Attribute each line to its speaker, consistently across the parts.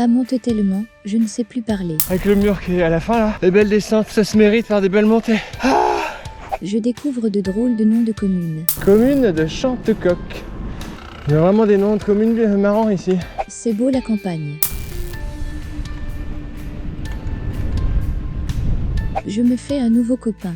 Speaker 1: Ça monte tellement, je ne sais plus parler.
Speaker 2: Avec le mur qui est à la fin là, les belles descentes, ça se mérite par des belles montées.
Speaker 1: Je découvre de drôles de noms de communes.
Speaker 2: Commune de Chantecoq. Il y a vraiment des noms de communes marrants ici.
Speaker 1: C'est beau la campagne. Je me fais un nouveau copain.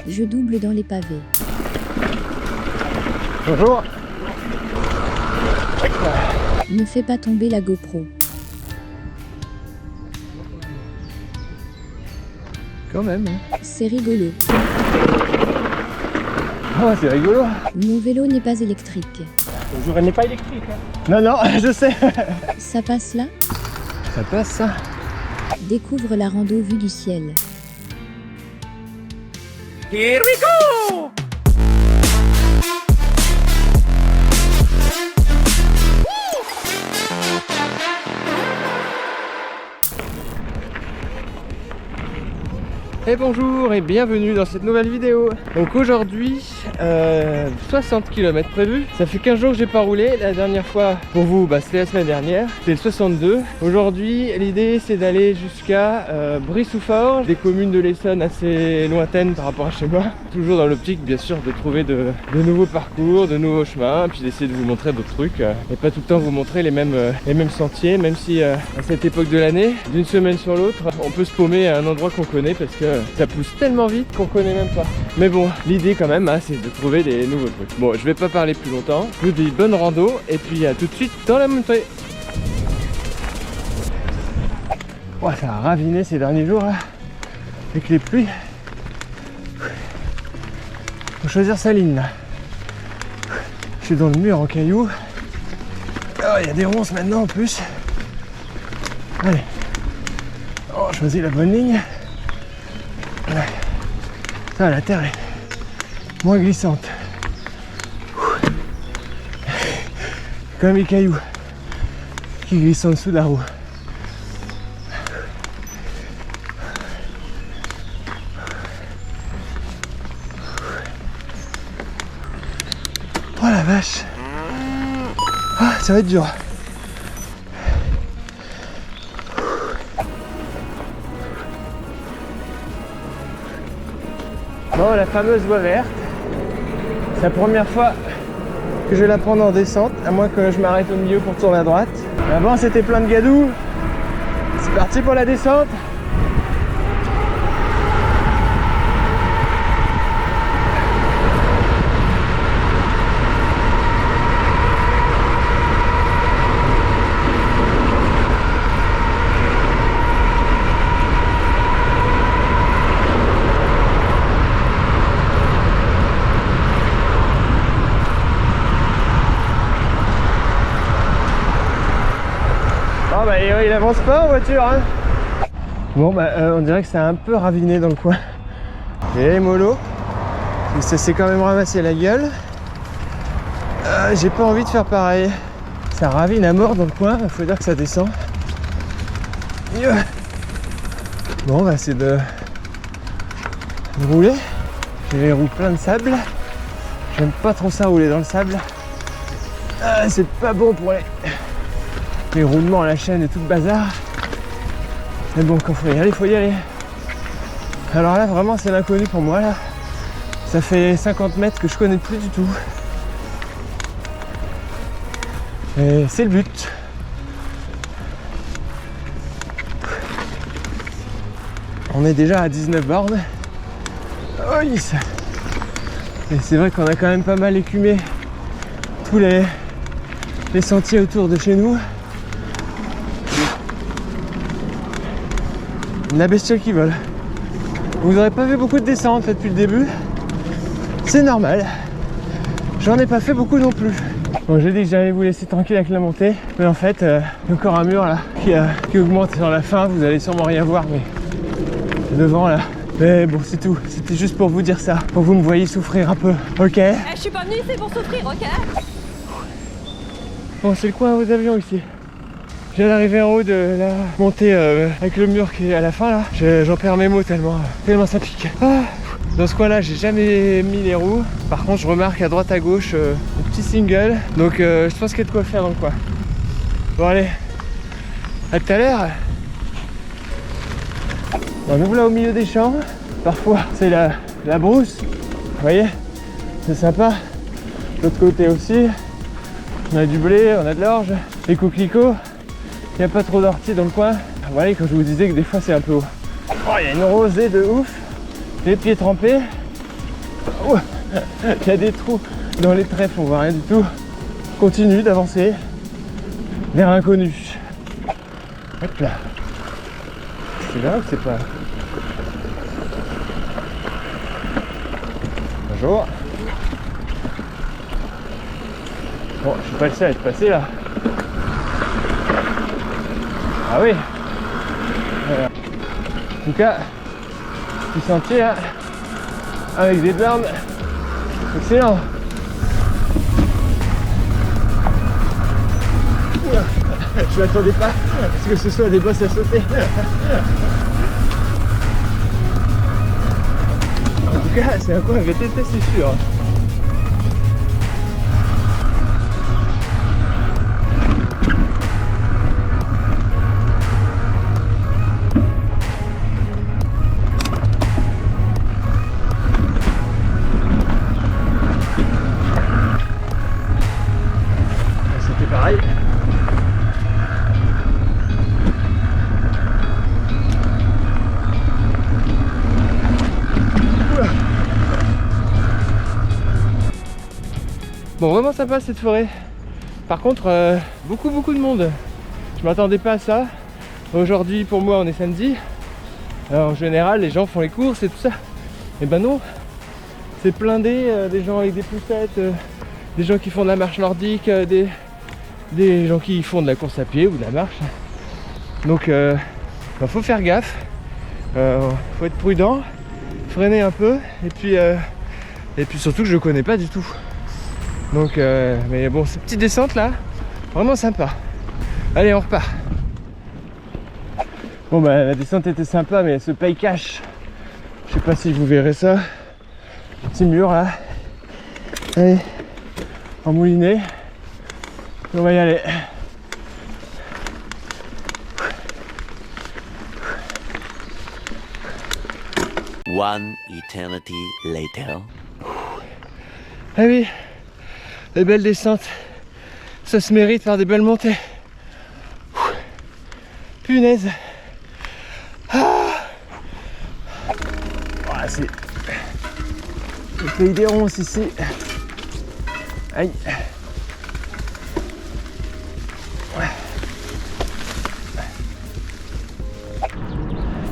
Speaker 1: Je double dans les pavés.
Speaker 2: Bonjour.
Speaker 1: Ne fais pas tomber la GoPro.
Speaker 2: Quand même. Hein.
Speaker 1: C'est rigolo.
Speaker 2: Oh, c'est rigolo.
Speaker 1: Mon vélo n'est pas électrique.
Speaker 2: Bonjour, elle n'est pas électrique. Hein. Non, non, je sais.
Speaker 1: Ça passe là?
Speaker 2: Ça passe ça.
Speaker 1: Découvre la rando vue du ciel.
Speaker 2: Here we go! Et bonjour et bienvenue dans cette nouvelle vidéo. Donc aujourd'hui 60 km prévus. Ça fait 15 jours que j'ai pas roulé. La dernière fois pour vous c'était la semaine dernière, c'était le 62. Aujourd'hui l'idée c'est d'aller jusqu'à Brie-sous-Forges, des communes de l'Essonne assez lointaines par rapport à chez moi. Toujours dans l'optique bien sûr de trouver de nouveaux parcours, de nouveaux chemins, puis d'essayer de vous montrer d'autres trucs et pas tout le temps vous montrer les mêmes sentiers, même si à cette époque de l'année, d'une semaine sur l'autre, on peut se paumer à un endroit qu'on connaît parce que ça pousse tellement vite qu'on connaît même pas. Mais bon, l'idée quand même, c'est de trouver des nouveaux trucs. Bon, je vais pas parler plus longtemps. Je vous dis bonne rando et puis à tout de suite dans la montée. Oh, ça a raviné ces derniers jours là, avec les pluies. Faut choisir sa ligne là. Je suis dans le mur en cailloux. Oh, il y a des ronces maintenant en plus. Allez. Oh, on choisit la bonne ligne. Ouais. Ça, la terre est moins glissante. Comme les cailloux qui glissent en dessous de la roue. Oh la vache. Ah, ça va être dur. Bon, la fameuse voie verte, c'est la première fois que je vais la prendre en descente, à moins que je m'arrête au milieu pour tourner à droite. Avant c'était plein de gadous, c'est parti pour la descente. Il avance pas en voiture hein. Bon on dirait que c'est un peu raviné dans le coin. Et mollo, ça s'est quand même ramassé la gueule. J'ai pas envie de faire pareil. Ça ravine à mort dans le coin, il faut dire que ça descend. Bon on va essayer de rouler. J'ai les roues plein de sable. J'aime pas trop ça rouler dans le sable. C'est pas bon pour les roulements à la chaîne et tout le bazar. Mais bon, quand faut y aller. Alors là, vraiment, c'est l'inconnu pour moi, là. Ça fait 50 mètres que je connais plus du tout. Et c'est le but. On est déjà à 19 bornes. Oh yes. Et c'est vrai qu'on a quand même pas mal écumé tous les sentiers autour de chez nous. La bestiole qui vole. Vous n'aurez pas vu beaucoup de descentes en fait depuis le début. C'est normal. J'en ai pas fait beaucoup non plus. Bon, j'ai dit que j'allais vous laisser tranquille avec la montée. Mais en fait, il y a encore un mur là qui augmente sur la fin. Vous allez sûrement rien voir, mais devant là. Mais bon, c'est tout. C'était juste pour vous dire ça. Pour que vous me voyez souffrir un peu. Ok.
Speaker 3: Je suis pas venue ici pour souffrir, ok?
Speaker 2: Bon, c'est le coin aux avions ici. Je viens d'arriver en haut de la montée avec le mur qui est à la fin là. J'en perds mes mots tellement ça pique. Ah. Dans ce coin là j'ai jamais mis les roues. Par contre je remarque à droite à gauche des petits singles. Donc je pense qu'il y a de quoi faire dans le coin. Bon allez, à tout à l'heure. Bon, nous voilà au milieu des champs. Parfois c'est la brousse, vous voyez, c'est sympa. De l'autre côté aussi, on a du blé, on a de l'orge, des coquelicots. Il n'y a pas trop d'orties dans le coin. Voilà, quand je vous disais que des fois c'est un peu haut. Oh, il y a une rosée de ouf, les pieds trempés. Oh, il y a des trous dans les trèfles, on voit rien du tout. Continue d'avancer vers l'inconnu. Hop là. C'est là ou c'est pas? Bonjour. Bon, je suis pas le seul à être passé là. Ah oui. Voilà. En tout cas, petit sentier là, avec des bornes. Excellent. Oula, je m'attendais pas à ce que ce soit des bosses à sauter. En tout cas, c'est un coin VTT, c'est sûr. C'était pareil. Bon, vraiment sympa cette forêt. Par contre, beaucoup de monde. Je m'attendais pas à ça. Aujourd'hui, pour moi, on est samedi. Alors, en général, les gens font les courses et tout ça. Et ben non, c'est blindé, des gens avec des poussettes, des gens qui font de la marche nordique, des gens qui font de la course à pied ou de la marche. Donc, faut faire gaffe. Faut être prudent, freiner un peu, et puis surtout que je connais pas du tout. Donc, mais bon, cette petite descente là, vraiment sympa. Allez, on repart. Bon bah la descente était sympa, mais elle se paye cash. Je sais pas si vous verrez ça. Petit mur là. Allez, en moulinet. On va y aller.
Speaker 4: One eternity later.
Speaker 2: Ah oui, les belles descentes, ça se mérite par des belles montées. Punaise. Ah, c'est le pays des ronces ici. Aïe.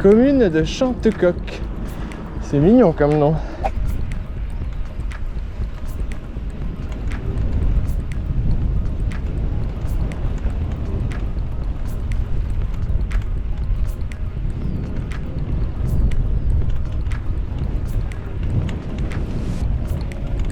Speaker 2: Commune de Chantecoq. C'est mignon comme nom.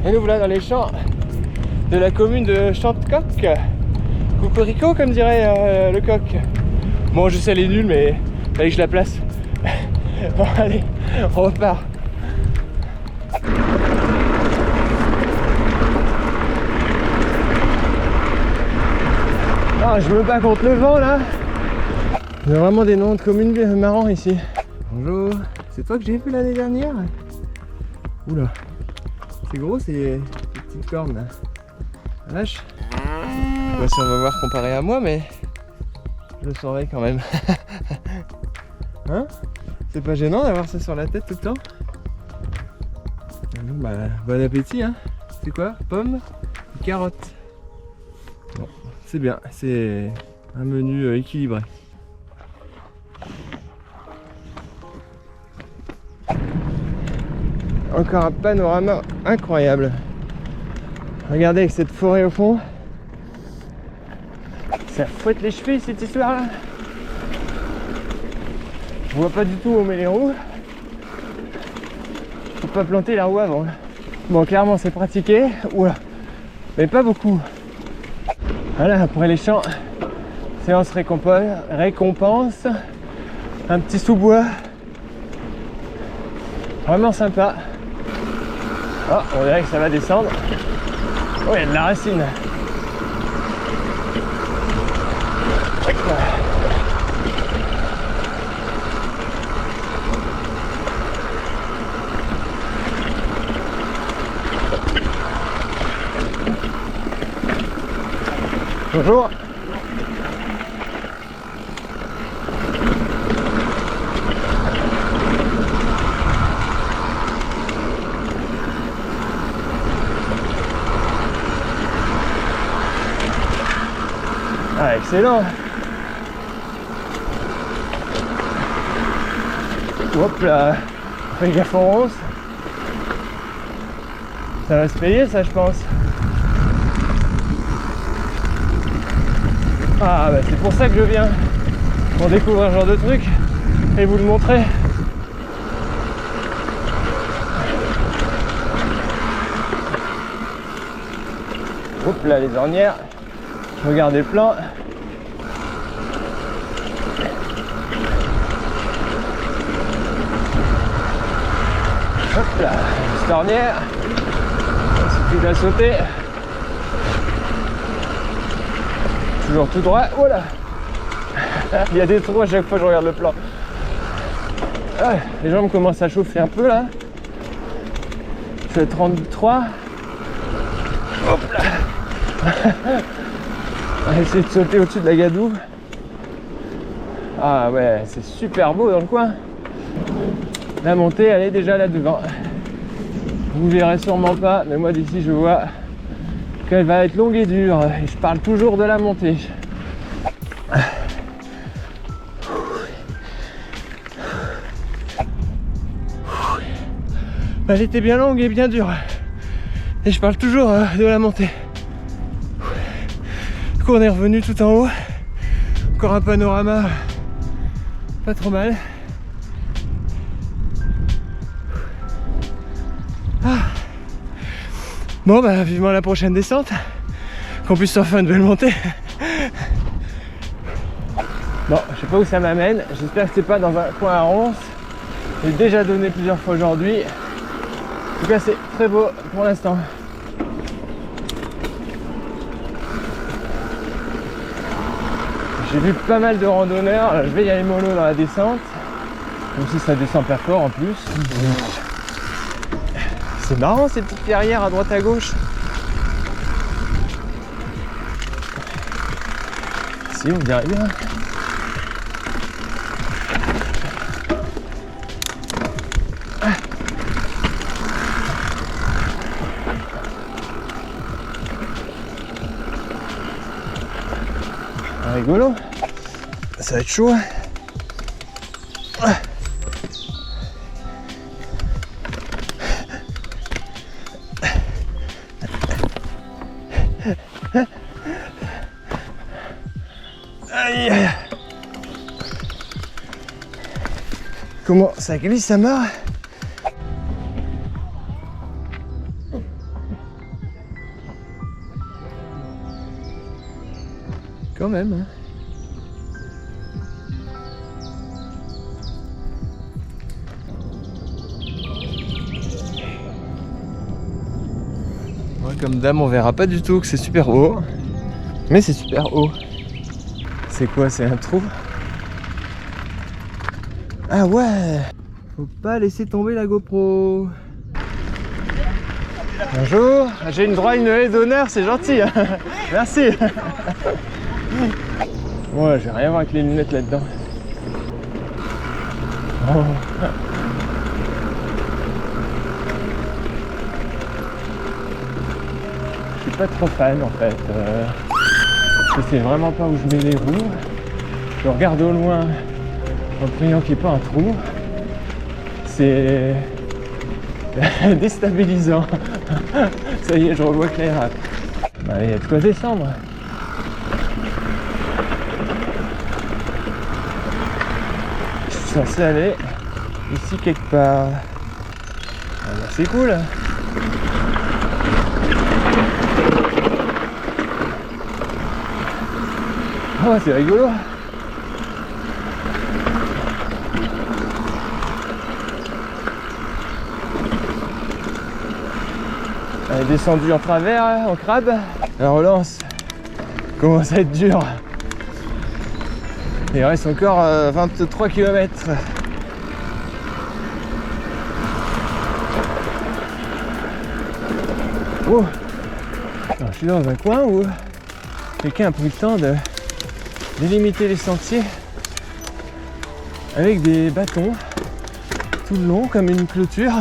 Speaker 2: Et nous voilà dans les champs de la commune de Chantecoq. Cocorico comme dirait le coq. Bon, je sais elle est nulle, mais fallait que je la place. Bon allez, on repart. Ah, je me bats contre le vent là. Il y a vraiment des noms de communes marrants ici. Bonjour, c'est toi que j'ai vu l'année dernière? Oula. C'est gros ces petites cornes là. Vache. Je sais pas si on va voir comparé à moi, mais je le saurais quand même. Hein? C'est pas gênant d'avoir ça sur la tête tout le temps? Bon, bah, bon appétit hein. C'est quoi? Pommes et carottes. Bon, c'est bien, c'est un menu équilibré. Encore un panorama incroyable. Regardez avec cette forêt au fond. Ça fouette les chevilles cette histoire là. Je vois pas du tout où on met les roues. Faut pas planter la roue avant. Bon, clairement c'est pratiqué. Oula, mais pas beaucoup. Voilà, après les champs, séance récompense. Un petit sous-bois. Vraiment sympa. Oh, on dirait que ça va descendre. Oh, il y a de la racine. Bonjour. Ah, excellent. Hop là, fais gaffe en rose. Ça va se payer ça, je pense. Ah bah c'est pour ça que je viens, pour découvrir ce genre de truc et vous le montrer. Hop là les ornières, regardez le plan. Hop là, une petite ornière, il suffit de la sauter. Toujours tout droit, voilà. Il y a des trous à chaque fois que je regarde le plan. Ah, les jambes commencent à chauffer un peu là. Je suis à 33. Hop là. On va essayer de sauter au-dessus de la gadoue. Ah ouais, c'est super beau dans le coin. La montée, elle est déjà là devant. Vous verrez sûrement pas, mais moi d'ici je vois qu'elle va être longue et dure. Et je parle toujours de la montée. Elle était bien longue et bien dure. Et je parle toujours de la montée. Du coup on est revenu tout en haut. Encore un panorama pas trop mal. Ah. Bon bah vivement la prochaine descente. Qu'on puisse s'en faire une belle montée. Bon, je sais pas où ça m'amène. J'espère que c'est pas dans un coin à ronces. J'ai déjà donné plusieurs fois aujourd'hui. En tout cas c'est très beau pour l'instant. J'ai vu pas mal de randonneurs, je vais y aller mollo dans la descente. Même si ça descend pas fort en plus. C'est marrant ces petites pierrières à droite à gauche. Si on dirait bien. Rigolo, ça va être chaud. Aïe. Comment ça glisse à mort. Quand même. Hein. Ouais, comme dame, on verra pas du tout que c'est super haut. Mais c'est super haut. C'est quoi? C'est un trou? Ah ouais! Faut pas laisser tomber la GoPro. Bonjour, j'ai une droit à une haie d'honneur, c'est gentil. Hein. Merci. Ouais, j'ai rien voir avec les lunettes là-dedans. Oh. Je suis pas trop fan en fait. Je sais vraiment pas où je mets les roues. Je regarde au loin en priant qu'il n'y ait pas un trou. C'est déstabilisant. Ça y est, je revois clair. Il y a de quoi descendre. Je suis censé aller ici quelque part. Ah bah, c'est cool. Oh, c'est rigolo. Elle est descendue en travers, hein, en crabe. La relance commence à être dure. Il reste encore 23 km. Oh. Alors, je suis dans un coin où quelqu'un a pris le temps de délimiter les sentiers avec des bâtons tout le long comme une clôture.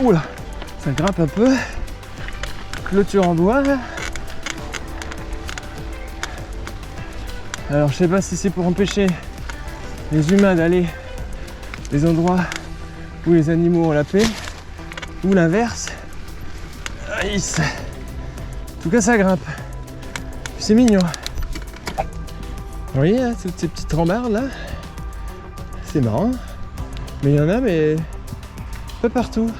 Speaker 2: Oula, ça grimpe un peu. Clôture en bois. Alors je sais pas si c'est pour empêcher les humains d'aller des endroits où les animaux ont la paix ou l'inverse. Aïe. En tout cas ça grimpe. C'est mignon. Vous voyez hein, toutes ces petites rambardes là. C'est marrant. Mais il y en a mais pas partout.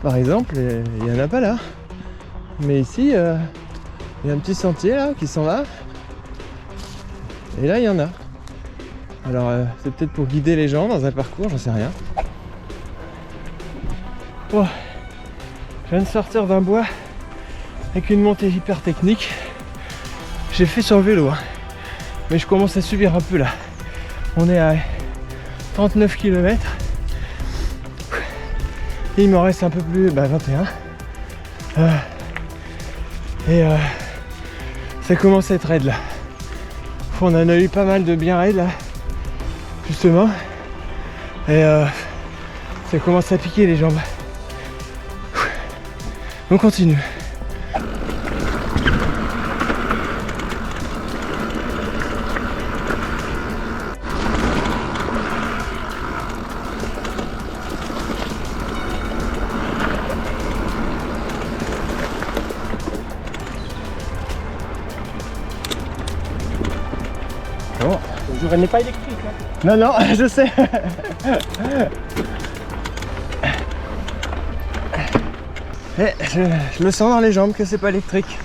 Speaker 2: Par exemple, il n'y en a pas là. Mais ici, il y a un petit sentier là qui s'en va. Et là, il y en a. Alors, c'est peut-être pour guider les gens dans un parcours, j'en sais rien. Oh, je viens de sortir d'un bois avec une montée hyper technique. J'ai fait sur le vélo, hein. Mais je commence à subir un peu là. On est à 39 km. Et il m'en reste un peu plus, 21. Ça commence à être raide là. On en a eu pas mal de bien raides là, justement. Et ça commence à piquer les jambes. On continue. Bon.
Speaker 5: Le jour n'est pas électrique. Hein.
Speaker 2: Non, non, je sais. Et je le sens dans les jambes que c'est pas électrique.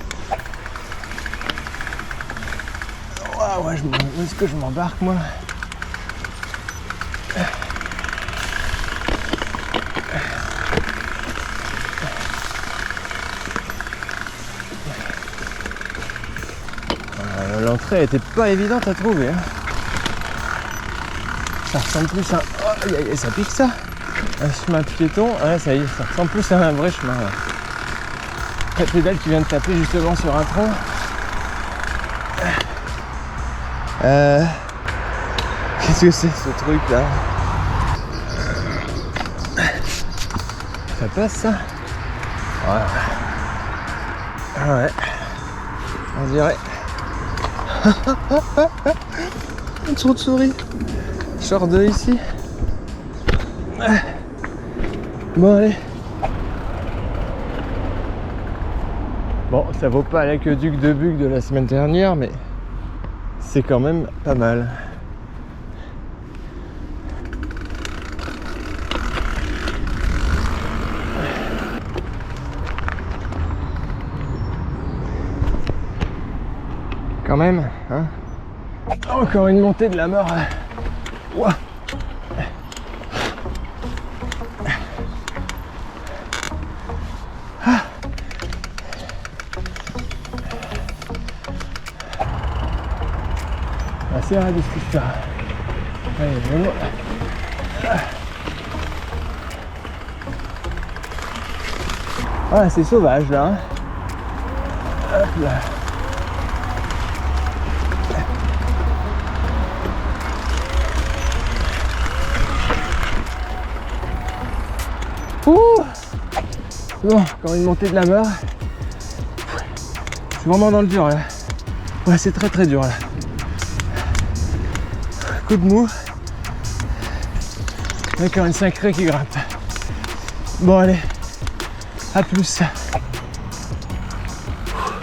Speaker 2: Waouh, ouais, où est-ce que je m'embarque moi? L'entrée était pas évidente à trouver. Hein. Ça ressemble plus à un... Oh, ça pique ça. Un chemin piéton. Ouais, ça y est, ça ressemble plus à un vrai chemin. Là. La pédale qui vient de taper justement sur un tronc. Qu'est-ce que c'est ce truc là? Ça passe ça? Ouais. Ah ouais. On dirait. Un trou de souris. Je sors de ici. Bon allez. Bon, ça vaut pas l'aqueduc de Buc de la semaine dernière, mais c'est quand même pas mal. Quand même, hein. Encore une montée de la mort. Ouah. Ah. Assez raide cette histoire. Allez, vraiment. Ah, c'est sauvage là. Hein. Hop là. Ouh. Bon, encore une montée de la mort. Je suis vraiment dans le dur là. Ouais, c'est très très dur là. Coup de mou. Encore une sacrée qui grimpe. Bon allez, à plus.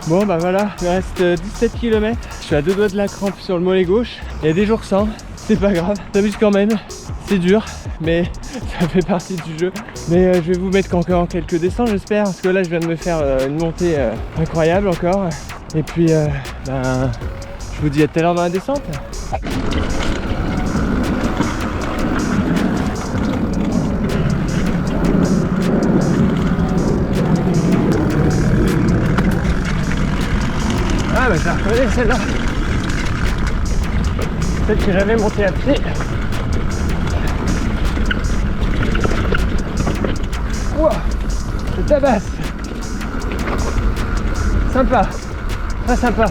Speaker 2: Bon bah voilà, il me reste 17 km. Je suis à 2 doigts de la crampe sur le mollet gauche. Il y a des jours sans, c'est pas grave, t'amuses quand même. C'est dur, mais ça fait partie du jeu. Mais je vais vous mettre encore quelques descentes j'espère, parce que là je viens de me faire une montée incroyable encore. Et puis je vous dis à tout à l'heure dans la descente. Ah bah je la reconnais celle-là. Celle que j'avais montée à pied. Ouah, je tabasse. Sympa. Très sympa.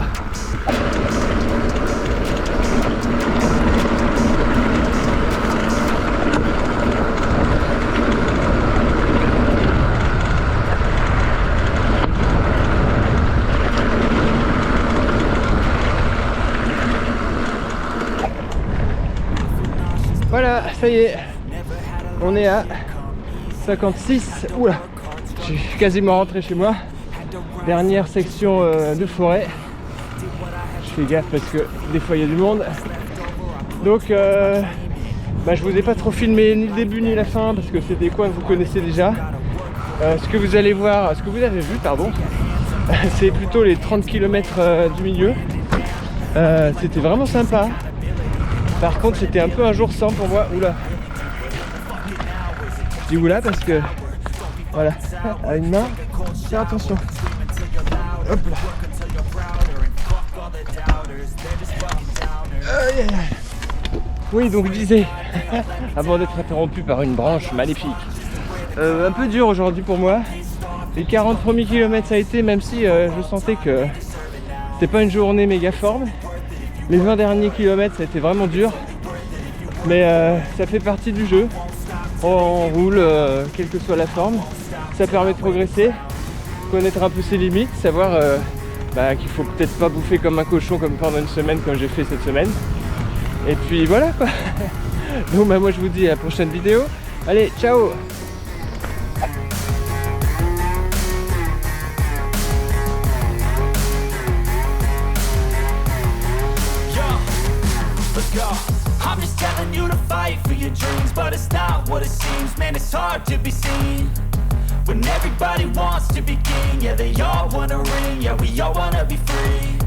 Speaker 2: Voilà, ça y est, on est à 56. Oula, je suis quasiment rentré chez moi. Dernière section de forêt. Je fais gaffe parce que des fois il y a du monde. Donc je vous ai pas trop filmé ni le début ni la fin parce que c'est des coins que vous connaissez déjà. Ce que vous allez voir, ce que vous avez vu, pardon, c'est plutôt les 30 km du milieu. C'était vraiment sympa. Par contre c'était un peu un jour sans pour moi. Oula. Je dis oula parce que voilà, à une main, faire attention. Hop là. Aïe, aïe, aïe. Oui, donc je disais, avant d'être interrompu par une branche maléfique, un peu dur aujourd'hui pour moi. Les 40 premiers kilomètres ça a été, même si je sentais que c'était pas une journée méga forme. Les 20 derniers kilomètres ça a été vraiment dur. Mais ça fait partie du jeu. On roule, quelle que soit la forme. Ça permet de progresser, connaître un peu ses limites, savoir qu'il faut peut-être pas bouffer comme un cochon comme pendant une semaine comme j'ai fait cette semaine. Et puis voilà quoi. Donc moi je vous dis à la prochaine vidéo. Allez, ciao.
Speaker 6: I'm just telling you to fight for your dreams, but it's not what it seems. Man, it's hard to be seen when everybody wants to be king. Yeah, they all wanna ring, yeah, we all wanna be free.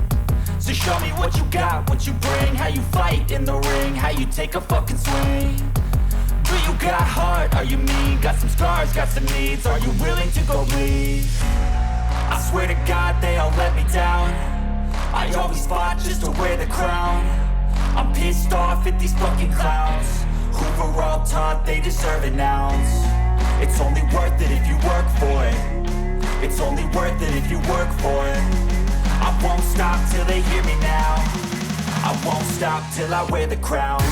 Speaker 6: So show me what you got, what you bring, how you fight in the ring, how you take a fucking swing. Do you got heart, are you mean? Got some scars, got some needs, are you willing to go bleed? I swear to God they all let me down. I always fought just to wear the crown. I'm pissed off at these fucking clowns who were all taught they deserve an ounce. It's only worth it if you work for it. It's only worth it if you work for it. I won't stop till they hear me now. I won't stop till I wear the crown.